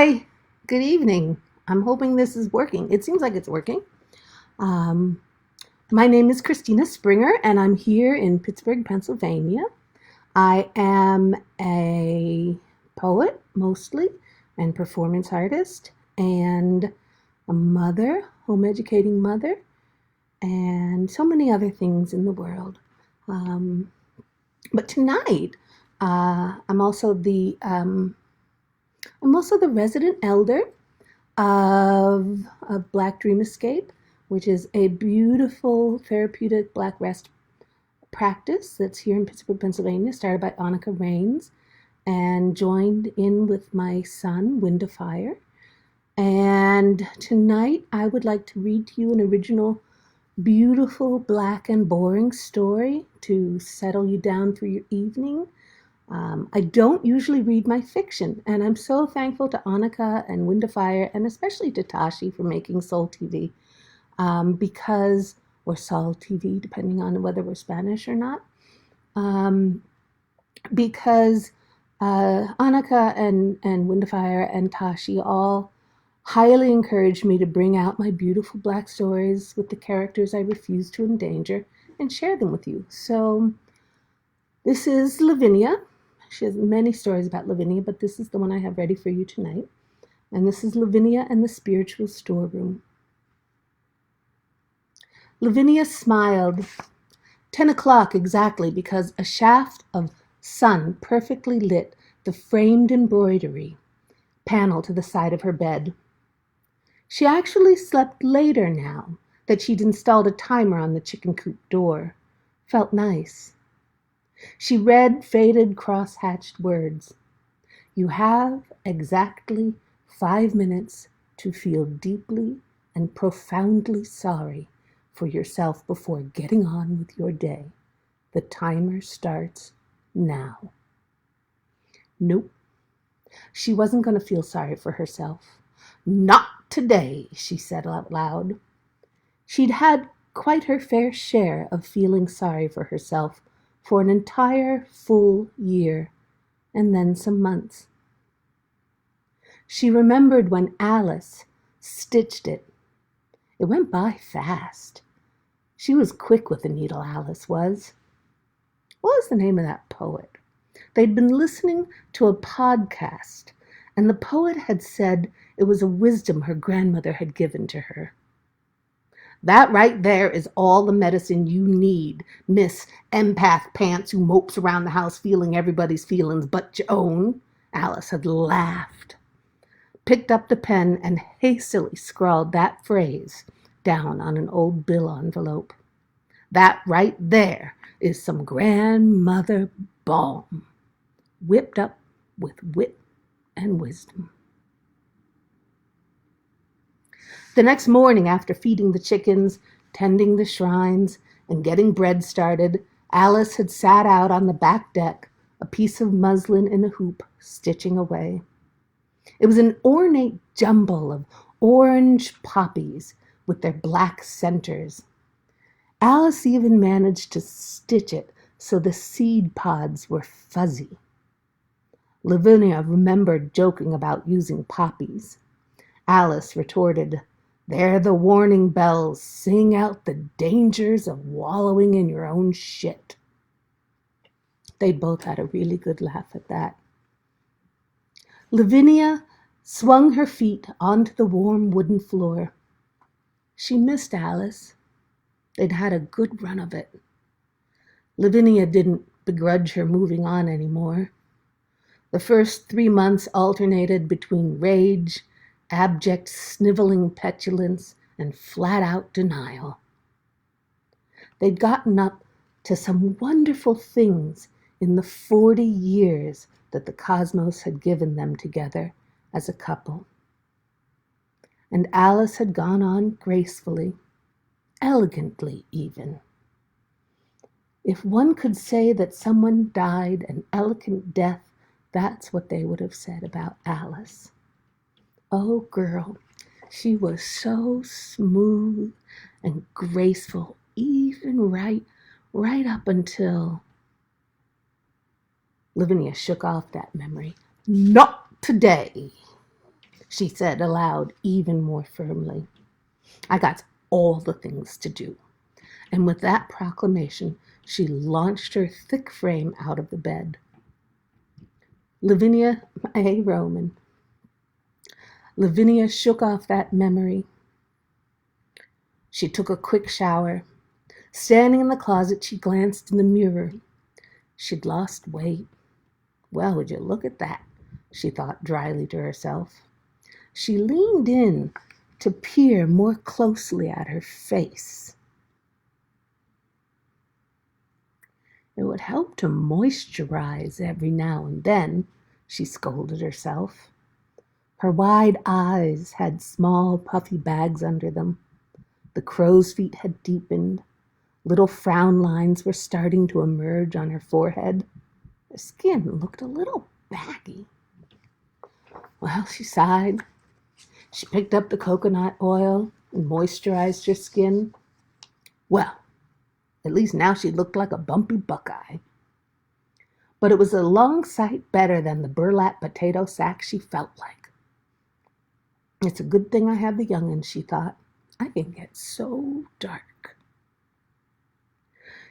Hi, good evening. I'm hoping this is working. It seems like it's working. Um, my name is Christina Springer, and I'm here in Pittsburgh, Pennsylvania. I am a poet mostly, and performance artist, and a mother, home educating mother, and so many other things in the world. Um, but tonight, I'm also the resident elder of Black Dream Escape, which is a beautiful therapeutic Black rest practice that's here in Pittsburgh, Pennsylvania, started by Onika Reigns and joined in with my son, Windafire. And tonight I would like to read to you an original, beautiful, black and boring story to settle you down for your evening. I don't usually read my fiction, and I'm so thankful to Onika and Windafire, and especially to Tashi for making Soul TV, or Sol TV, depending on whether we're Spanish or not, um, because Onika and Windafire and Tashi all highly encouraged me to bring out my beautiful Black stories with the characters I refuse to endanger and share them with you. So this is Lavinia. She has many stories about Lavinia, but this is the one I have ready for you tonight. And this is Lavinia and the Spiritual Storeroom. Lavinia smiled. 10 o'clock exactly, because a shaft of sun perfectly lit the framed embroidery panel to the side of her bed. She actually slept later now that she'd installed a timer on the chicken coop door. Felt nice. She read faded cross-hatched words. You have exactly 5 minutes to feel deeply and profoundly sorry for yourself before getting on with your day. The timer starts now. Nope. She wasn't going to feel sorry for herself. Not today, she said out loud. She'd had quite her fair share of feeling sorry for herself for an entire full year, and then some months. She remembered when Alice stitched it. It went by fast. She was quick with the needle, Alice was. What was the name of that poet? They'd been listening to a podcast, and the poet had said it was a wisdom her grandmother had given to her. That right there is all the medicine you need, Miss Empath Pants who mopes around the house feeling everybody's feelings but your own. Alice had laughed, picked up the pen, and hastily scrawled that phrase down on an old bill envelope. That right there is some grandmother balm, whipped up with wit and wisdom. The next morning, after feeding the chickens, tending the shrines, and getting bread started, Alice had sat out on the back deck, a piece of muslin in a hoop, stitching away. It was an ornate jumble of orange poppies with their black centers. Alice even managed to stitch it so the seed pods were fuzzy. Lavinia remembered joking about using poppies. Alice retorted, "They're the warning bells. Sing out the dangers of wallowing in your own shit." They both had a really good laugh at that. Lavinia swung her feet onto the warm wooden floor. She missed Alice. They'd had a good run of it. Lavinia didn't begrudge her moving on anymore. The first 3 months alternated between rage, abject sniveling petulance, and flat-out denial. They'd gotten up to some wonderful things in the 40 years that the cosmos had given them together as a couple. And Alice had gone on gracefully, elegantly even. If one could say that someone died an elegant death, that's what they would have said about Alice. Oh, girl, she was so smooth and graceful, even right up until... Lavinia shook off that memory. Not today. she said aloud even more firmly. I got all the things to do. And with that proclamation, she launched her thick frame out of the bed. Lavinia, hey, Roman. Lavinia shook off that memory. She took a quick shower. Standing in the closet, she glanced in the mirror. She'd lost weight. Well, would you look at that, she thought dryly to herself. She leaned in to peer more closely at her face. It would help to moisturize every now and then, she scolded herself. Her wide eyes had small, puffy bags under them. The crow's feet had deepened. Little frown lines were starting to emerge on her forehead. Her skin looked a little baggy. Well, she sighed. She picked up the coconut oil and moisturized her skin. Well, at least now she looked like a bumpy buckeye. But it was a long sight better than the burlap potato sack she felt like. It's a good thing I have the young'uns, she thought. I can get so dark.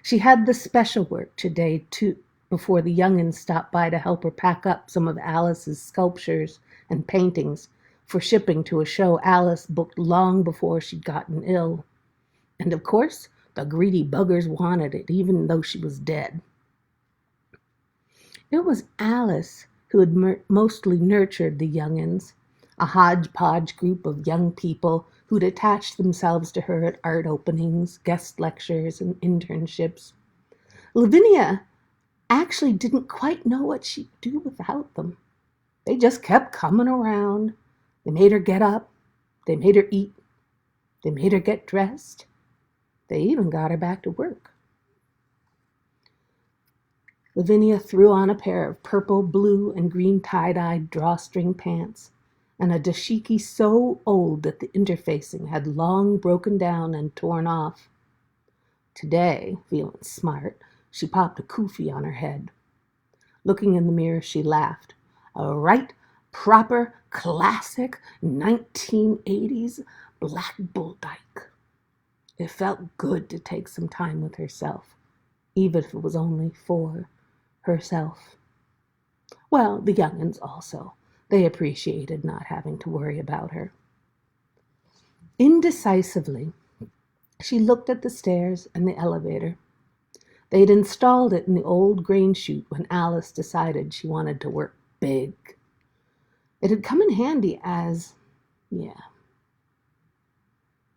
She had the special work today, too, before the young'uns stopped by to help her pack up some of Alice's sculptures and paintings for shipping to a show Alice booked long before she'd gotten ill. And of course, the greedy buggers wanted it, even though she was dead. It was Alice who had mostly nurtured the young'uns, a hodgepodge group of young people who'd attached themselves to her at art openings, guest lectures, and internships. Lavinia actually didn't quite know what she'd do without them. They just kept coming around. They made her get up. They made her eat. They made her get dressed. They even got her back to work. Lavinia threw on a pair of purple, blue, and green tie-dyed drawstring pants and a dashiki so old that the interfacing had long broken down and torn off. Today, feeling smart, she popped a kufi on her head. Looking in the mirror, she laughed. A right, proper, classic 1980s black bull dyke. It felt good to take some time with herself, even if it was only for herself. Well, the young'uns also. They appreciated not having to worry about her. Indecisively, she looked at the stairs and the elevator. They'd installed it in the old grain chute when Alice decided she wanted to work big. It had come in handy as,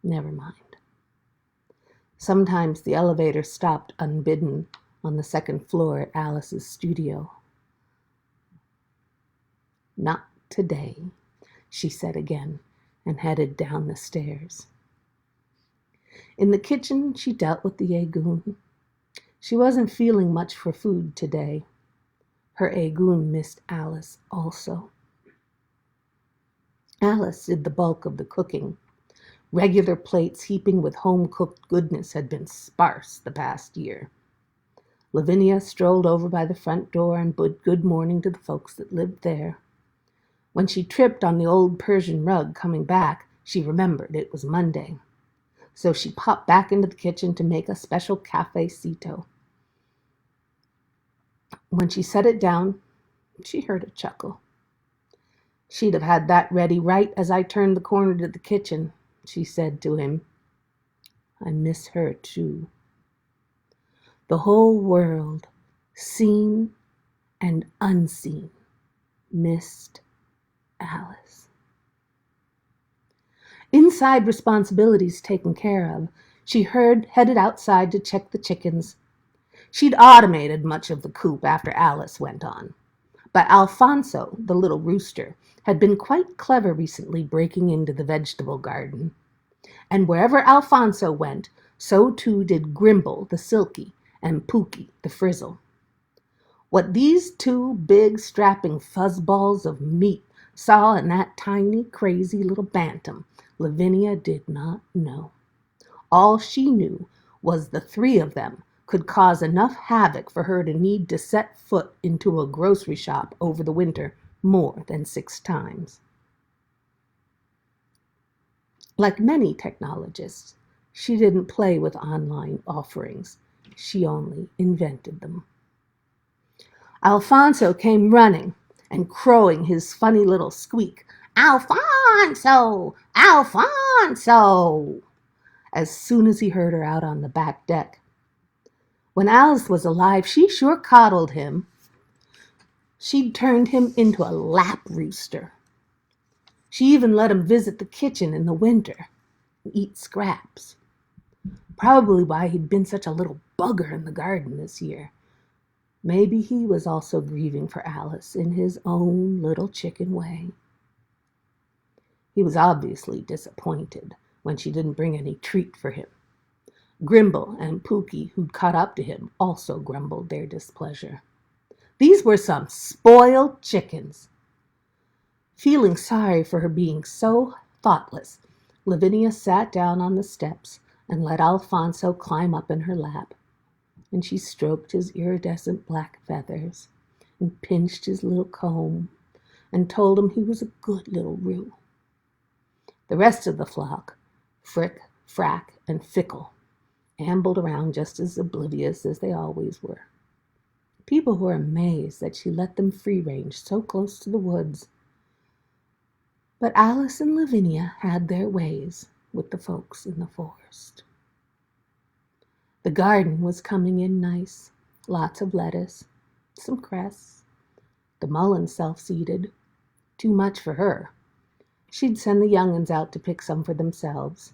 never mind. Sometimes the elevator stopped unbidden on the second floor at Alice's studio. Not today, she said again, and headed down the stairs. In the kitchen, she dealt with the Agoon. She wasn't feeling much for food today. Her Agoon missed Alice also. Alice did the bulk of the cooking. Regular plates heaping with home-cooked goodness had been sparse the past year. Lavinia strolled over by the front door and bid good morning to the folks that lived there. When she tripped on the old Persian rug coming back, she remembered it was Monday. So she popped back into the kitchen to make a special cafecito. When she set it down, she heard a chuckle. She'd have had that ready right as I turned the corner to the kitchen, she said to him. I miss her too. The whole world, seen and unseen, missed Alice. Inside responsibilities taken care of, she headed outside to check the chickens. She'd automated much of the coop after Alice went on. But Alfonso, the little rooster, had been quite clever recently breaking into the vegetable garden. And wherever Alfonso went, so too did Grimble, the silky, and Pookie, the frizzle. What these two big, strapping fuzzballs of meat saw in that tiny, crazy little bantam, Lavinia did not know. All she knew was the three of them could cause enough havoc for her to need to set foot into a grocery shop over the winter more than 6 times. Like many technologists, she didn't play with online offerings. She only invented them. Alfonso came running and crowing his funny little squeak, "Alfonso! Alfonso!" as soon as he heard her out on the back deck. When Alice was alive, she sure coddled him. She'd turned him into a lap rooster. She even let him visit the kitchen in the winter and eat scraps. Probably why he'd been such a little bugger in the garden this year. Maybe he was also grieving for Alice in his own little chicken way. He was obviously disappointed when she didn't bring any treat for him. Grimble and Pookie, who'd caught up to him, also grumbled their displeasure. These were some spoiled chickens. Feeling sorry for her being so thoughtless, Lavinia sat down on the steps and let Alfonso climb up in her lap. And she stroked his iridescent black feathers and pinched his little comb and told him he was a good little Roo. The rest of the flock, Frick, Frack, and Fickle, ambled around just as oblivious as they always were. People were amazed that she let them free range so close to the woods. But Alice and Lavinia had their ways with the folks in the forest. The garden was coming in nice, lots of lettuce, some cress. The mullein self-seeded, too much for her. She'd send the young'uns out to pick some for themselves.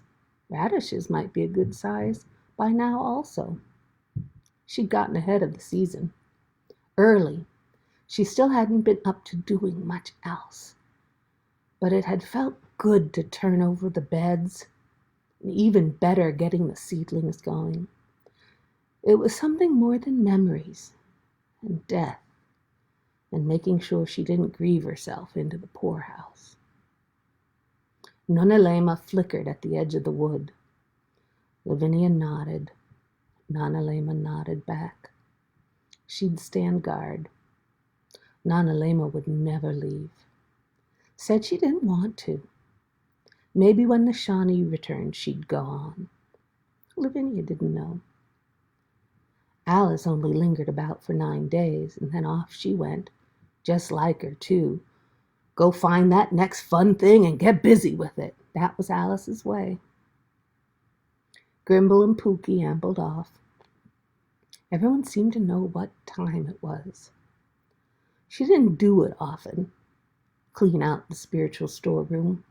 Radishes might be a good size by now also. She'd gotten ahead of the season. Early, she still hadn't been up to doing much else. But it had felt good to turn over the beds, and even better getting the seedlings going. It was something more than memories and death and making sure she didn't grieve herself into the poorhouse. Nonalema flickered at the edge of the wood. Lavinia nodded. Nonalema nodded back. She'd stand guard. Nonalema would never leave. Said she didn't want to. Maybe when the Shawnee returned, she'd go on. Lavinia didn't know. Alice only lingered about for 9 days, and then off she went, just like her, too. Go find that next fun thing and get busy with it. That was Alice's way. Grimble and Pookie ambled off. Everyone seemed to know what time it was. She didn't do it often, clean out the spiritual storeroom.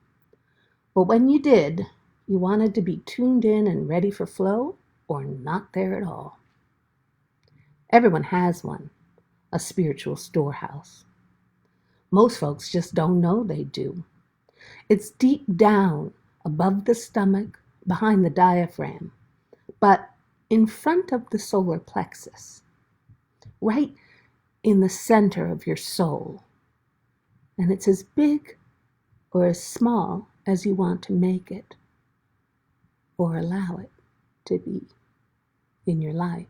But when you did, you wanted to be tuned in and ready for flow or not there at all. Everyone has one, a spiritual storehouse. Most folks just don't know they do. It's deep down, above the stomach, behind the diaphragm, but in front of the solar plexus, right in the center of your soul. And it's as big or as small as you want to make it or allow it to be in your life.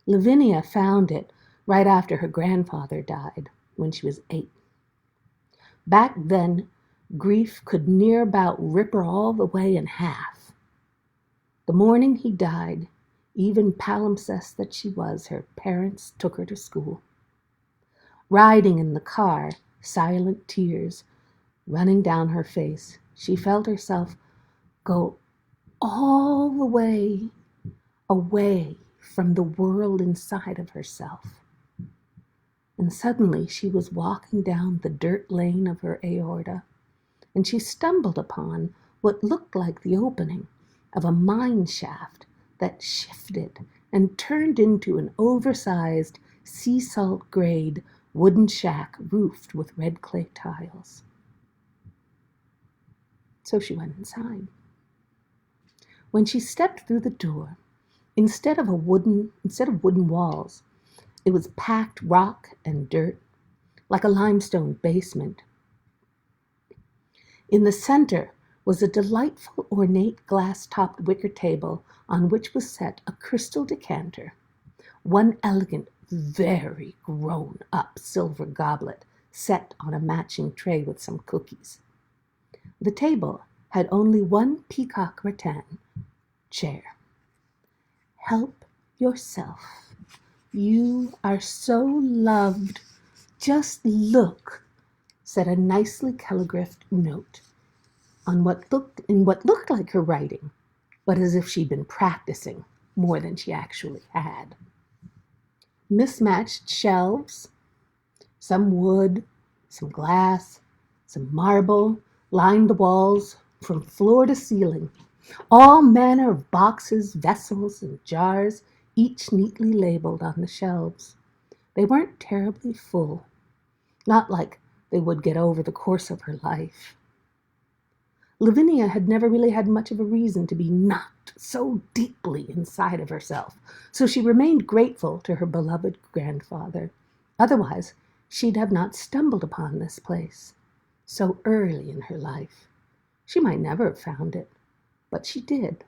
Lavinia found it right after her grandfather died when she was 8. Back then, grief could near about rip her all the way in half. The morning he died, even palimpsest that she was, her parents took her to school. Riding in the car, silent tears running down her face, she felt herself go all the way away from the world inside of herself. And suddenly she was walking down the dirt lane of her aorta, and she stumbled upon what looked like the opening of a mine shaft that shifted and turned into an oversized sea salt grade wooden shack roofed with red clay tiles. So she went inside. When she stepped through the door, instead of wooden walls, it was packed rock and dirt, like a limestone basement. In the center was a delightful ornate glass-topped wicker table on which was set a crystal decanter, one elegant, very grown-up silver goblet set on a matching tray with some cookies. The table had only one peacock rattan chair. Help yourself. You are so loved. Just look, said a nicely calligraphed note in what looked like her writing, but as if she'd been practicing more than she actually had. Mismatched shelves, some wood, some glass, some marble, lined the walls from floor to ceiling. All manner of boxes, vessels, and jars, each neatly labeled on the shelves. They weren't terribly full, not like they would get over the course of her life. Lavinia had never really had much of a reason to be knocked so deeply inside of herself, so she remained grateful to her beloved grandfather. Otherwise, she'd have not stumbled upon this place so early in her life. She might never have found it, but she did.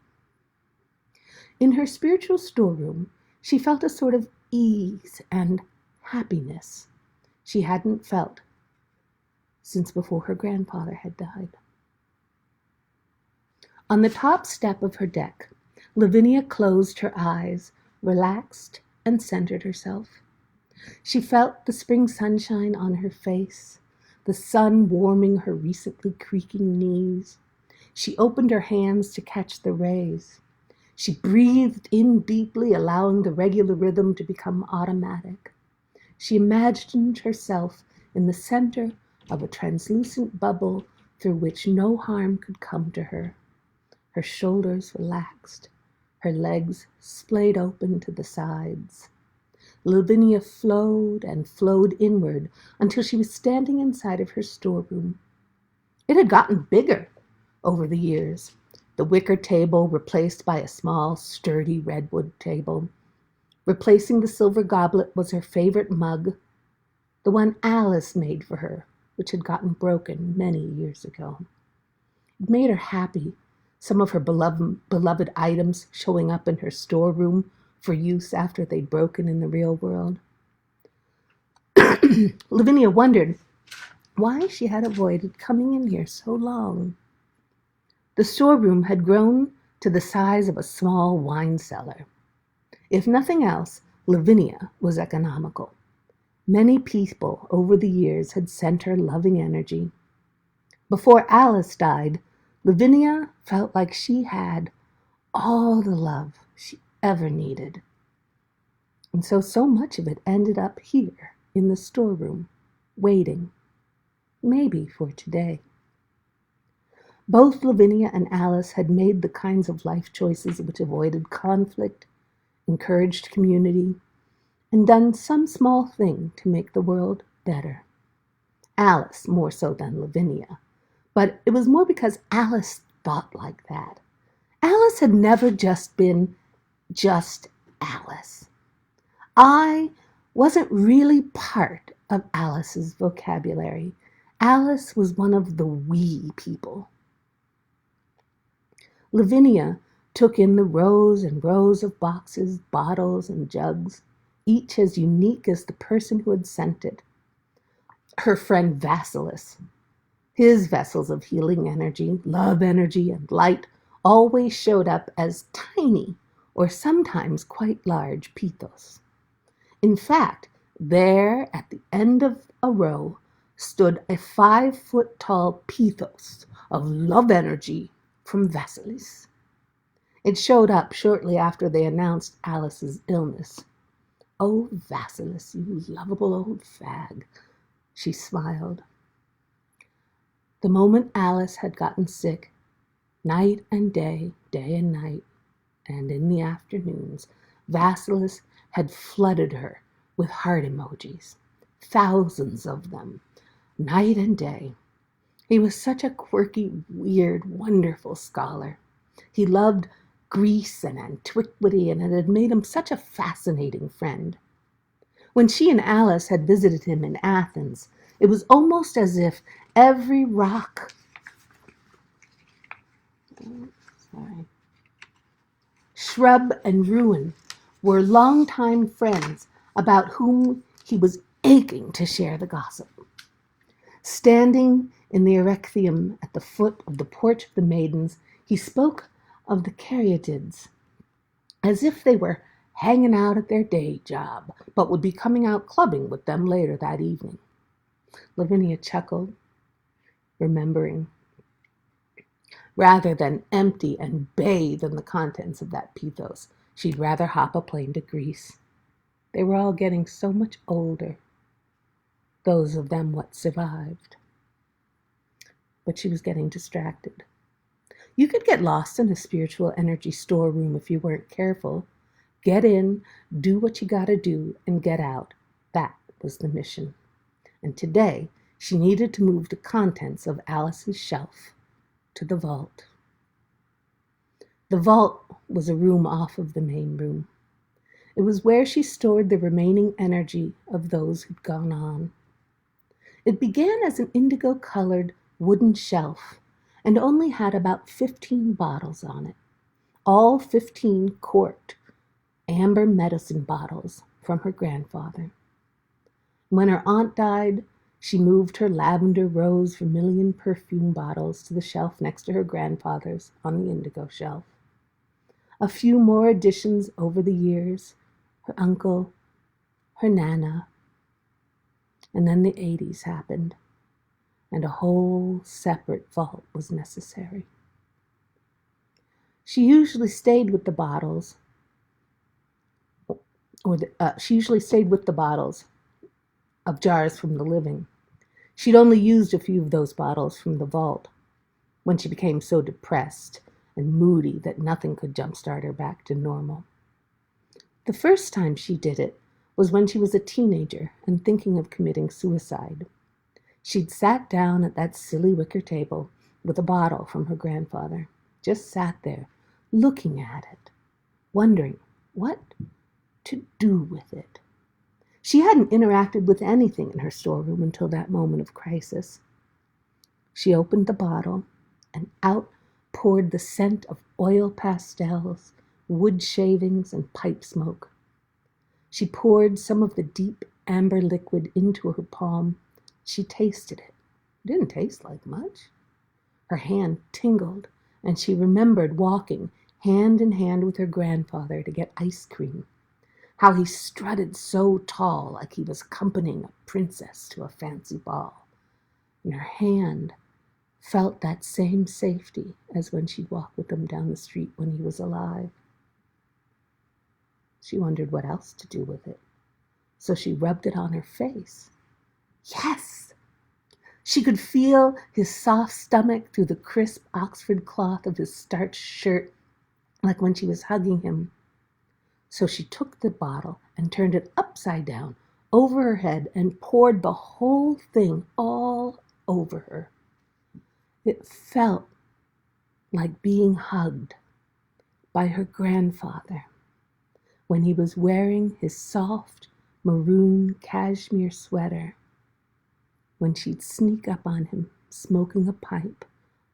In her spiritual storeroom, she felt a sort of ease and happiness she hadn't felt since before her grandfather had died. On the top step of her deck, Lavinia closed her eyes, relaxed, and centered herself. She felt the spring sunshine on her face, the sun warming her recently creaking knees. She opened her hands to catch the rays. She breathed in deeply, allowing the regular rhythm to become automatic. She imagined herself in the center of a translucent bubble through which no harm could come to her. Her shoulders relaxed, her legs splayed open to the sides. Lavinia flowed and flowed inward until she was standing inside of her storeroom. It had gotten bigger over the years. The wicker table replaced by a small, sturdy redwood table. Replacing the silver goblet was her favorite mug, the one Alice made for her, which had gotten broken many years ago. It made her happy, some of her beloved items showing up in her storeroom for use after they'd broken in the real world. Lavinia wondered why she had avoided coming in here so long. The storeroom had grown to the size of a small wine cellar. If nothing else, Lavinia was economical. Many people over the years had sent her loving energy. Before Alice died, Lavinia felt like she had all the love she ever needed. And so much of it ended up here in the storeroom, waiting, maybe for today. Both Lavinia and Alice had made the kinds of life choices which avoided conflict, encouraged community, and done some small thing to make the world better. Alice more so than Lavinia, but it was more because Alice thought like that. Alice had never just been just Alice. I wasn't really part of Alice's vocabulary. Alice was one of the we people. Lavinia took in the rows and rows of boxes, bottles, and jugs, each as unique as the person who had sent it. Her friend Vasilis, his vessels of healing energy, love energy, and light always showed up as tiny or sometimes quite large pithos. In fact, there at the end of a row stood a 5-foot-tall pithos of love energy from Vasilis. It showed up shortly after they announced Alice's illness. "Oh, Vasilis, you lovable old fag," she smiled. The moment Alice had gotten sick, night and day, day and night, and in the afternoons, Vasilis had flooded her with heart emojis, thousands of them, night and day. He was such a quirky, weird, wonderful scholar. He loved Greece and antiquity, and it had made him such a fascinating friend. When she and Alice had visited him in Athens, it was almost as if every rock, shrub, and ruin were longtime friends about whom he was aching to share the gossip. Standing In the erechtheum at the foot of the Porch of the Maidens, he spoke of the caryatids as if they were hanging out at their day job, but would be coming out clubbing with them later that evening. Lavinia chuckled, remembering. Rather than empty and bathe in the contents of that pathos, she'd rather hop a plane to Greece. They were all getting so much older, those of them what survived. But she was getting distracted. You could get lost in a spiritual energy storeroom if you weren't careful. Get in, do what you gotta do, and get out. That was the mission. And today, she needed to move the contents of Alice's shelf to the vault. The vault was a room off of the main room. It was where she stored the remaining energy of those who'd gone on. It began as an indigo-colored wooden shelf and only had about 15 bottles on it, all 15 corked amber medicine bottles from her grandfather. When her aunt died, she moved her lavender rose vermilion perfume bottles to the shelf next to her grandfather's on the indigo shelf. A few more additions over the years, her uncle, her nana, and then the 80s happened, and a whole separate vault was necessary. She usually stayed with the bottles, of jars from the living. She'd only used a few of those bottles from the vault when she became so depressed and moody that nothing could jumpstart her back to normal. The first time she did it was when she was a teenager and thinking of committing suicide. She'd sat down at that silly wicker table with a bottle from her grandfather, just sat there, looking at it, wondering what to do with it. She hadn't interacted with anything in her storeroom until that moment of crisis. She opened the bottle, and out poured the scent of oil pastels, wood shavings, and pipe smoke. She poured some of the deep amber liquid into her palm. She tasted it. It didn't taste like much. Her hand tingled, and she remembered walking hand in hand with her grandfather to get ice cream. How he strutted so tall, like he was accompanying a princess to a fancy ball. And her hand felt that same safety as when she'd walked with him down the street when he was alive. She wondered what else to do with it, so she rubbed it on her face. Yes! She could feel his soft stomach through the crisp Oxford cloth of his starched shirt, like when she was hugging him. So she took the bottle and turned it upside down over her head and poured the whole thing all over her. It felt like being hugged by her grandfather when he was wearing his soft maroon cashmere sweater, when she'd sneak up on him smoking a pipe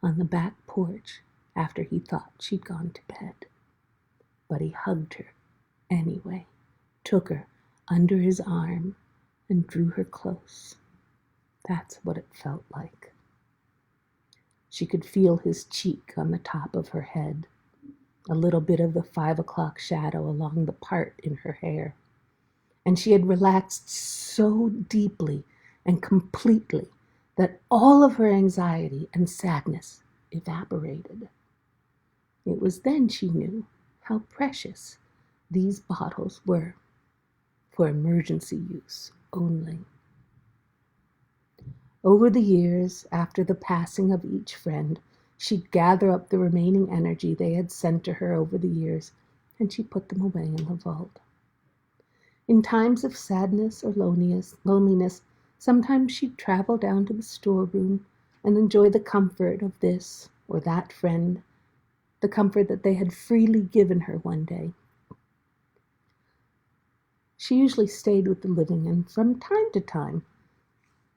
on the back porch after he thought she'd gone to bed. But he hugged her anyway, took her under his arm and drew her close. That's what it felt like. She could feel his cheek on the top of her head, a little bit of the 5 o'clock shadow along the part in her hair. And she had relaxed so deeply and completely that all of her anxiety and sadness evaporated. It was then she knew how precious these bottles were for emergency use only. Over the years, after the passing of each friend, she'd gather up the remaining energy they had sent to her over the years, and she put them away in the vault. In times of sadness or loneliness, sometimes she'd travel down to the storeroom and enjoy the comfort of this or that friend, the comfort that they had freely given her one day. She usually stayed with the living, and from time to time,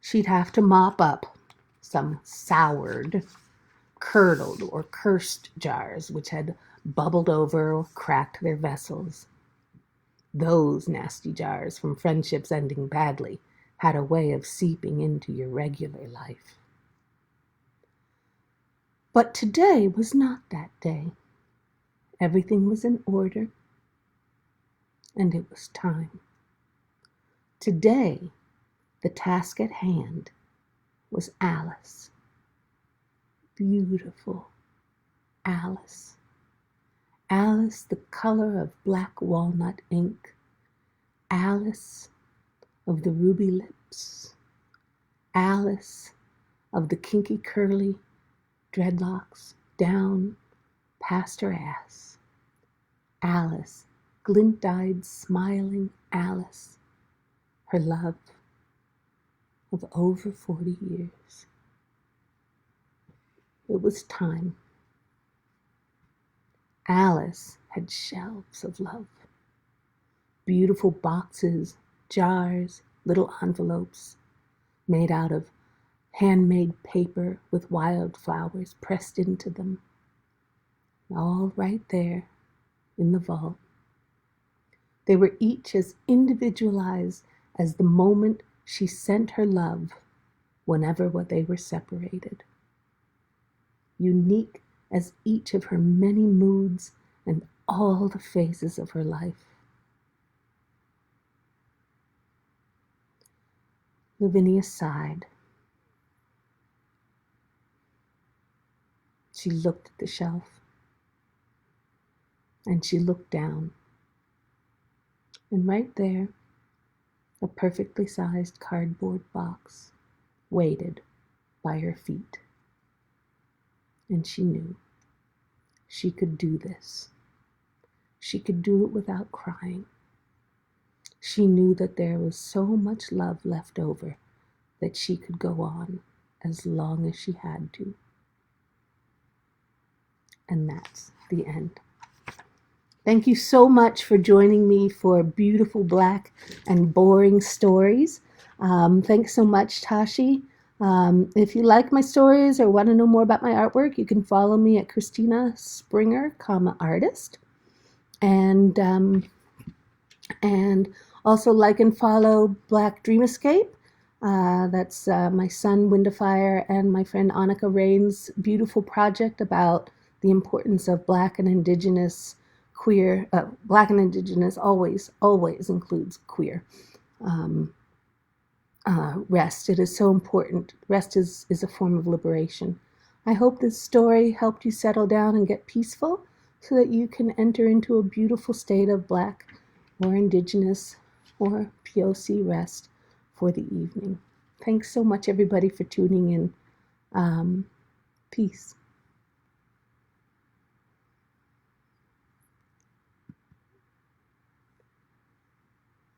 she'd have to mop up some soured, curdled, or cursed jars which had bubbled over or cracked their vessels. Those nasty jars from friendships ending badly had a way of seeping into your regular life. But today was not that day. Everything was in order, and it was time. Today, the task at hand was Alice. Beautiful Alice. Alice, the color of black walnut ink. Alice of the ruby lips. Alice of the kinky curly dreadlocks down past her ass. Alice, glint-eyed, smiling Alice. Her love of over 40 years. It was time. Alice had shelves of love. Beautiful boxes, jars, little envelopes made out of handmade paper with wildflowers pressed into them. All right there in the vault. They were each as individualized as the moment she sent her love whenever they were separated. Unique as each of her many moods and all the phases of her life. Lavinia sighed. She looked at the shelf, and she looked down. And right there, a perfectly sized cardboard box waited by her feet. And she knew she could do this. She could do it without crying. She knew that there was so much love left over that she could go on as long as she had to. And that's the end. Thank you so much for joining me for beautiful, black, and boring stories. Thanks so much, Tashi. If you like my stories or want to know more about my artwork, you can follow me at Christina Springer, artist. And also like and follow Black Dream Escape. That's my son Windafire and my friend Onika Reigns' beautiful project about the importance of Black and Indigenous queer. Black and Indigenous always includes queer. Rest. It is so important. Rest is a form of liberation. I hope this story helped you settle down and get peaceful so that you can enter into a beautiful state of Black or Indigenous or POC rest for the evening. Thanks so much, everybody, for tuning in. Peace.